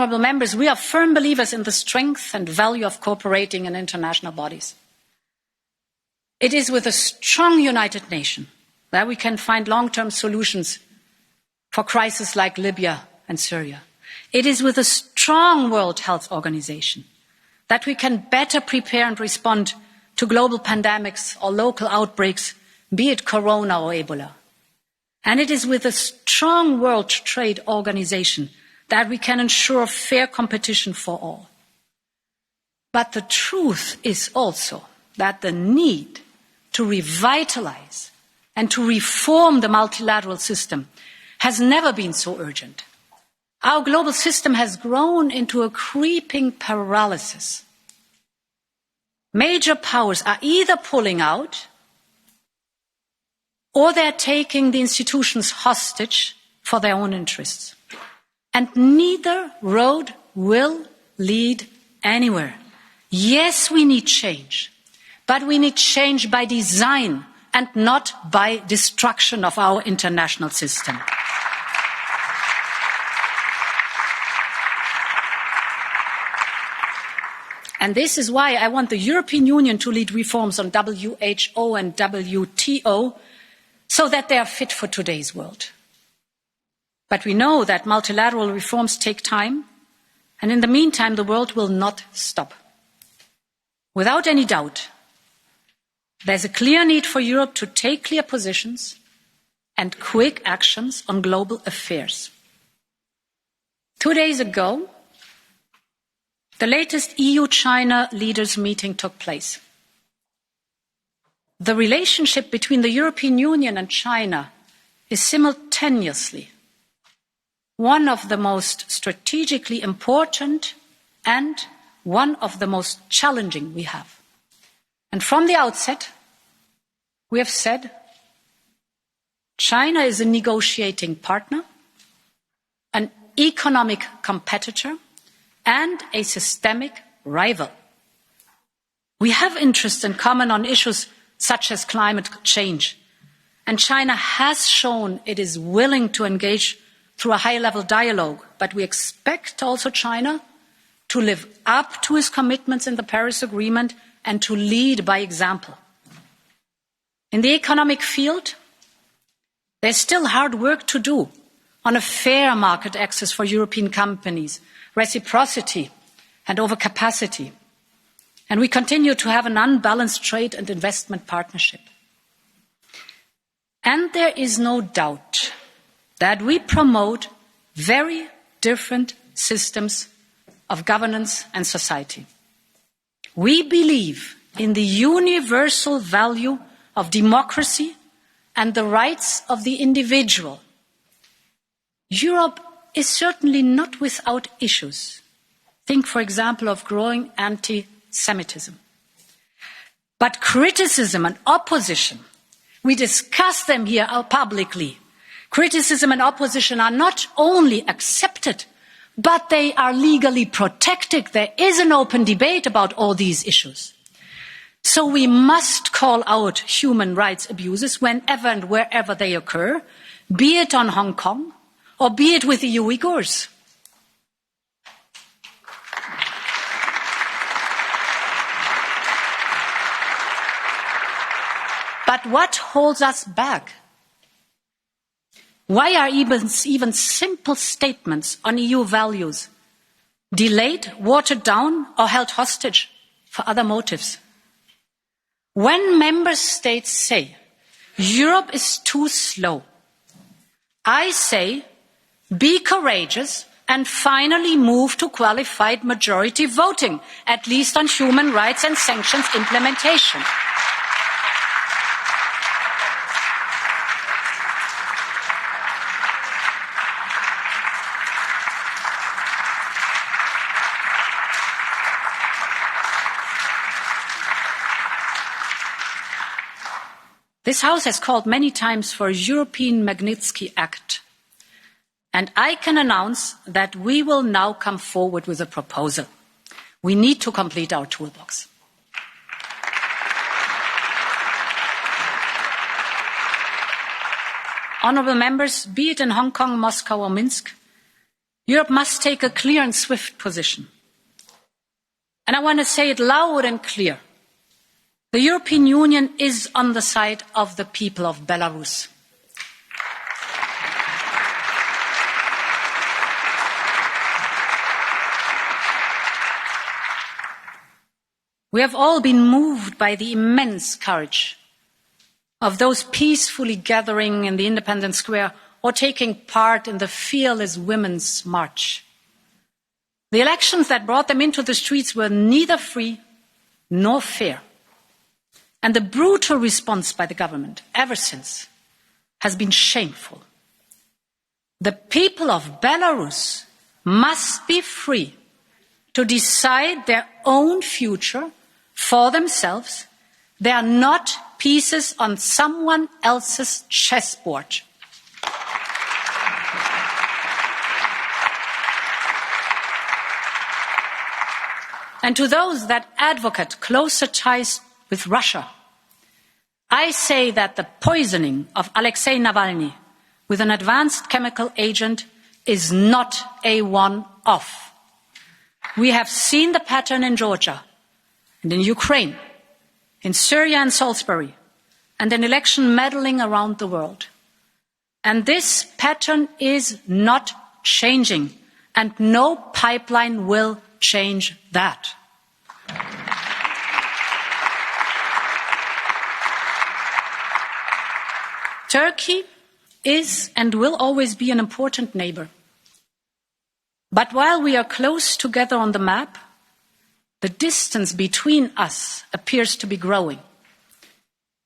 Honourable members, we are firm believers in the strength and value of cooperating in international bodies. It is with a strong United Nations that we can find long-term solutions for crises like Libya and Syria. It is with a strong World Health Organization that we can better prepare and respond to global pandemics or local outbreaks, be it corona or Ebola. And it is with a strong World Trade Organization that we can ensure fair competition for all. But the truth is also that the need to revitalise and to reform the multilateral system has never been so urgent. Our global system has grown into a creeping paralysis. Major powers are either pulling out or they're taking the institutions hostage for their own interests. And neither road will lead anywhere. Yes, we need change, but we need change by design and not by destruction of our international system. And this is why I want the European Union to lead reforms on WHO and WTO so that they are fit for today's world. But we know that multilateral reforms take time, and in the meantime, the world will not stop. Without any doubt, there's a clear need for Europe to take clear positions and quick actions on global affairs. 2 days ago, the latest EU-China leaders meeting took place. The relationship between the European Union and China is simultaneously one of the most strategically important and one of the most challenging we have. And from the outset, we have said China is a negotiating partner, an economic competitor, and a systemic rival. We have interests in common on issues such as climate change, and China has shown it is willing to engage through a high-level dialogue, but we expect also China to live up to its commitments in the Paris Agreement and to lead by example. In the economic field, there's still hard work to do on a fair market access for European companies, reciprocity and overcapacity. And we continue to have an unbalanced trade and investment partnership. And there is no doubt that we promote very different systems of governance and society. We believe in the universal value of democracy and the rights of the individual. Europe is certainly not without issues. Think, for example, of growing anti-Semitism. But criticism and opposition, we discuss them here publicly. Criticism and opposition are not only accepted, but they are legally protected. There is an open debate about all these issues. So we must call out human rights abuses whenever and wherever they occur, be it on Hong Kong or be it with the Uyghurs. But what holds us back? Why are even simple statements on EU values delayed, watered down, or held hostage for other motives? When member states say Europe is too slow, I say be courageous and finally move to qualified majority voting, at least on human rights and sanctions implementation. This House has called many times for a European Magnitsky Act, and I can announce that we will now come forward with a proposal. We need to complete our toolbox. Honourable members, be it in Hong Kong, Moscow or Minsk, Europe must take a clear and swift position. And I want to say it loud and clear. The European Union is on the side of the people of Belarus. We have all been moved by the immense courage of those peacefully gathering in the Independence Square or taking part in the fearless Women's March. The elections that brought them into the streets were neither free nor fair. And the brutal response by the government ever since has been shameful. The people of Belarus must be free to decide their own future for themselves. They are not pieces on someone else's chessboard. And to those that advocate closer ties with Russia, I say that the poisoning of Alexei Navalny with an advanced chemical agent is not a one-off. We have seen the pattern in Georgia and in Ukraine, in Syria and Salisbury, and in election meddling around the world. And this pattern is not changing, and no pipeline will change that. Turkey is and will always be an important neighbour. But while we are close together on the map, the distance between us appears to be growing.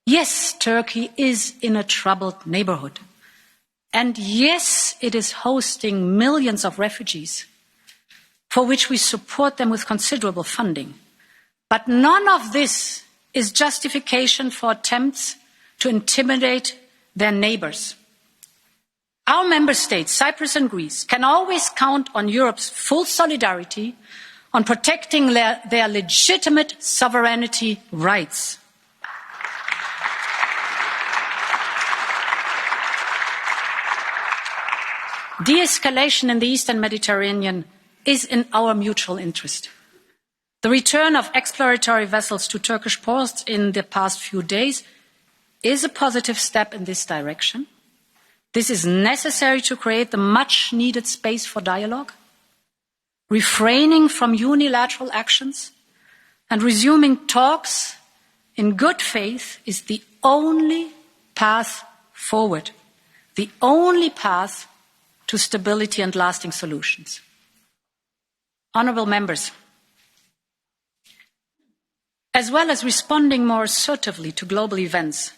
Yes, Turkey is in a troubled neighbourhood. And yes, it is hosting millions of refugees, for which we support them with considerable funding. But none of this is justification for attempts to intimidate their neighbours. Our member states, Cyprus and Greece, can always count on Europe's full solidarity on protecting their legitimate sovereignty rights. De-escalation in the Eastern Mediterranean is in our mutual interest. The return of exploratory vessels to Turkish ports in the past few days is a positive step in this direction. This is necessary to create the much-needed space for dialogue. Refraining from unilateral actions and resuming talks in good faith is the only path forward, the only path to stability and lasting solutions. Honourable members, as well as responding more assertively to global events,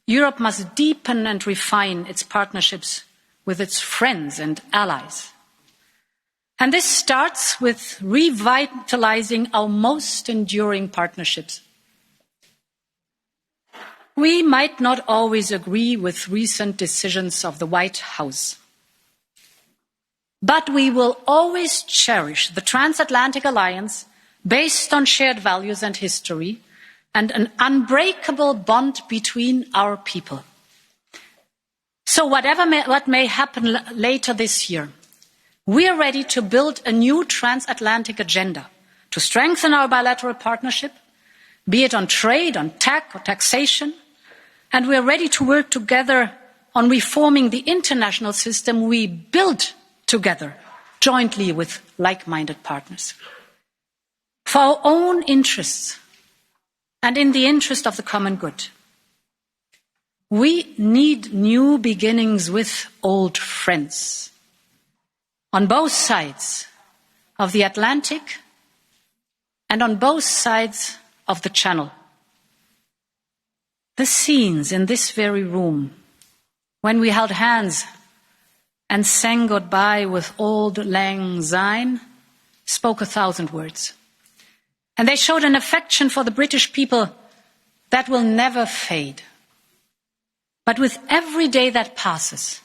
Europe must deepen and refine its partnerships with its friends and allies. And this starts with revitalising our most enduring partnerships. We might not always agree with recent decisions of the White House, but we will always cherish the Transatlantic alliance based on shared values and history, and an unbreakable bond between our people. So what may happen later this year, we are ready to build a new transatlantic agenda to strengthen our bilateral partnership, be it on trade, on tech or taxation, and we are ready to work together on reforming the international system we built together, jointly with like-minded partners. For our own interests, and in the interest of the common good, we need new beginnings with old friends on both sides of the Atlantic and on both sides of the Channel. The scenes in this very room when we held hands and sang goodbye with Auld Lang Syne spoke 1,000 words. And they showed an affection for the British people that will never fade. But with every day that passes,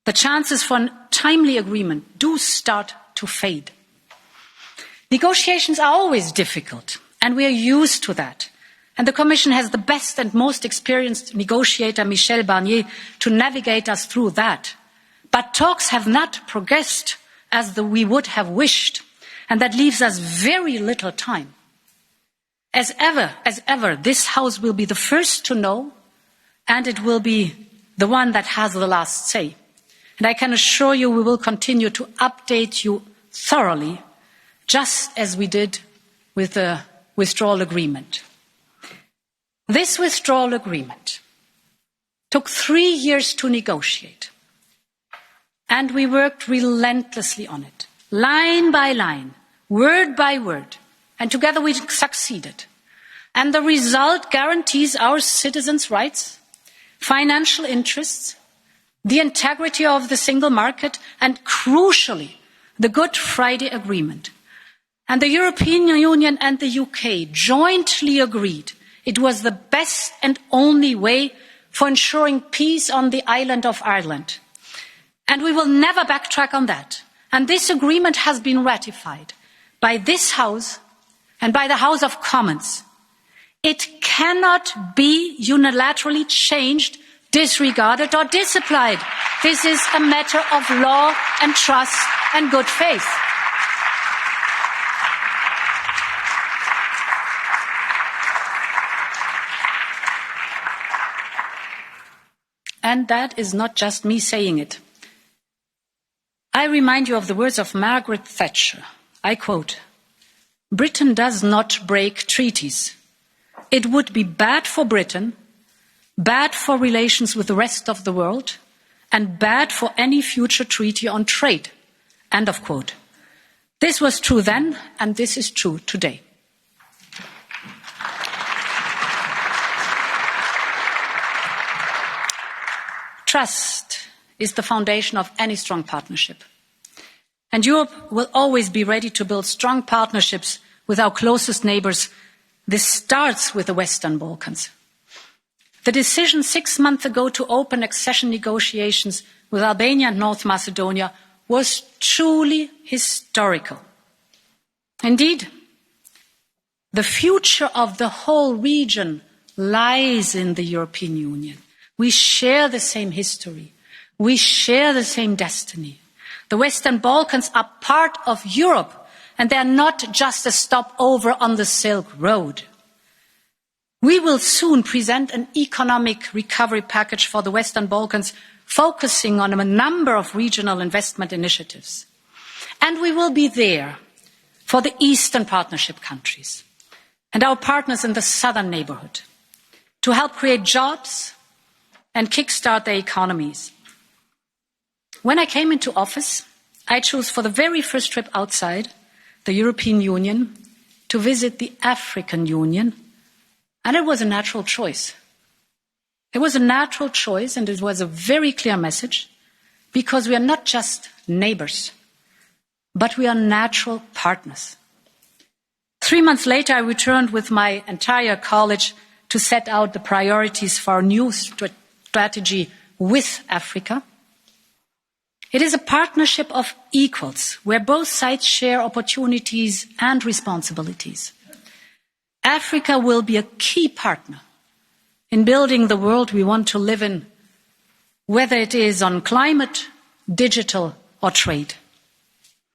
the chances for a timely agreement do start to fade. Negotiations are always difficult, and we are used to that. And the Commission has the best and most experienced negotiator, Michel Barnier, to navigate us through that. But talks have not progressed as we would have wished, and that leaves us very little time. As ever, this House will be the first to know, and it will be the one that has the last say. And I can assure you we will continue to update you thoroughly, just as we did with the withdrawal agreement. This withdrawal agreement took 3 years to negotiate, and we worked relentlessly on it, line by line, word by word, and together we succeeded. And the result guarantees our citizens' rights, financial interests, the integrity of the single market, and crucially, the Good Friday Agreement. And the European Union and the UK jointly agreed it was the best and only way for ensuring peace on the island of Ireland. And we will never backtrack on that. And this agreement has been ratified by this House and by the House of Commons. It cannot be unilaterally changed, disregarded or disapplied. This is a matter of law and trust and good faith. And that is not just me saying it. I remind you of the words of Margaret Thatcher. I quote, "Britain does not break treaties. It would be bad for Britain, bad for relations with the rest of the world, and bad for any future treaty on trade." End of quote. This was true then, and this is true today. Trust is the foundation of any strong partnership. And Europe will always be ready to build strong partnerships with our closest neighbours. This starts with the Western Balkans. The decision 6 months ago to open accession negotiations with Albania and North Macedonia was truly historical. Indeed, the future of the whole region lies in the European Union. We share the same history. We share the same destiny. The Western Balkans are part of Europe, and they are not just a stopover on the Silk Road. We will soon present an economic recovery package for the Western Balkans, focusing on a number of regional investment initiatives. And we will be there for the Eastern Partnership countries and our partners in the Southern neighbourhood to help create jobs and kickstart their economies. When I came into office, I chose for the very first trip outside the European Union to visit the African Union, and it was a natural choice. It was a natural choice, and it was a very clear message, because we are not just neighbours, but we are natural partners. 3 months later, I returned with my entire college to set out the priorities for our new strategy with Africa. It is a partnership of equals, where both sides share opportunities and responsibilities. Africa will be a key partner in building the world we want to live in, whether it is on climate, digital or trade.